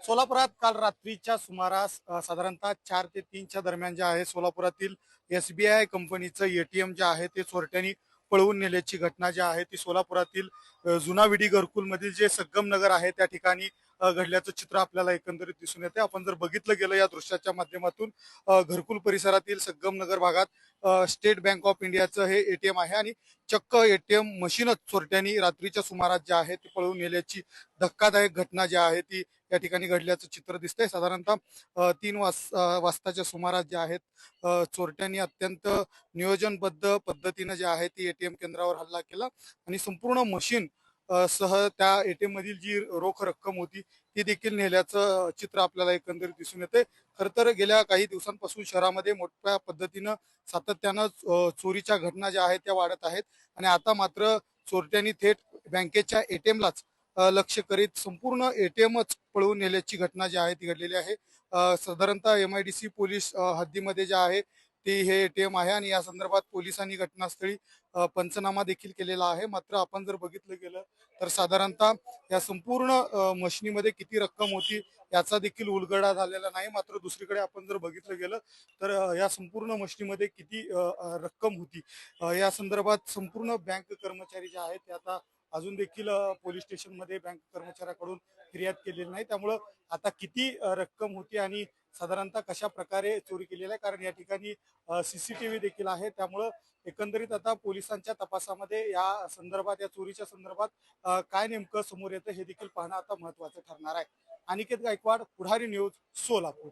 सोलापुरात काल रात्रीच्या सुमारास साधारणतः 4 ते 3च्या दरम्यान जे आहे सोलापुरातील SBI कंपनीचं ATM जे आहे ते चोरट्यांनी पळवून नेल्याची घटना जी आहे ती सोलापुरातील जुना विडी घरकुलमधील जे संगम नगर आहे त्या ठिकाणी घडल्याचं चित्र आपल्याला एकंदरीत दिसून येते. आपण जर बघितलं गेलं या दृश्याच्या माध्यमातून घरकुल परिसरातील संगम नगर भागात स्टेट बँक ऑफ इंडियाचं हे ATM आहे आणि चक्क ATM मशीनच चोरट्यांनी रात्रीच्या सुमारास जे आहे ती पळवून नेल्याची धक्कादायक घटना जी आहे ती या ठिकाणी घडल्याचं चित्र दिसतंय. साधारणतः 3 वाजताच्या सुमारास जे आहेत चोरट्यांनी अत्यंत नियोजनबद्ध पद्धतीने जे आहे ती ATM केंद्रावर हल्ला केला आणि संपूर्ण मशीन सह त्या ATM मधील जी रोख रक्कम होती ती देखील नेल्याचं चित्र आपल्याला एकंदरीत दिसून येते. खर तर गेल्या काही दिवसांपासून शहरामध्ये मोठ्या पद्धतीनं सातत्यानं चोरीच्या घटना ज्या आहेत त्या वाढत आहेत आणि आता मात्र चोरट्यांनी थेट बँकेच्या ATMलाच लक्ष करीत संपूर्ण ATMच पळवून नेल्याची घटना जी आहे ती घडलेली आहे. साधारणतः MIDC पोलीस हद्दीमध्ये जे आहे ते हे ATM आहे आणि या संदर्भात पोलिसांनी घटनास्थळी पंचनामा देखील केलेला आहे. मात्र आपण जर बघितलं गेलं तर साधारणतः या संपूर्ण मशिनीमध्ये किती रक्कम होती याचा देखील उलगडा झालेला नाही. मात्र दुसरीकडे आपण जर बघितलं गेलं तर या संपूर्ण मशिनीमध्ये किती रक्कम होती या संदर्भात संपूर्ण बँक कर्मचारी जे आहेत ते आता अजून देखील पोलीस स्टेशनमध्ये बँक कर्मचाऱ्याकडून फिर्याद केलेली नाही. त्यामुळं आता किती रक्कम होती आणि साधारणतः कशा प्रकारे चोरी केलेली आहे, कारण या ठिकाणी CCTV देखील आहे. त्यामुळं एकंदरीत आता पोलिसांच्या तपासामध्ये या संदर्भात या चोरीच्या संदर्भात काय नेमकं समोर येतं हे देखील पाहणं आता महत्वाचं ठरणार आहे. अनिकेत गायकवाड, पुढारी न्यूज, सोलापूर.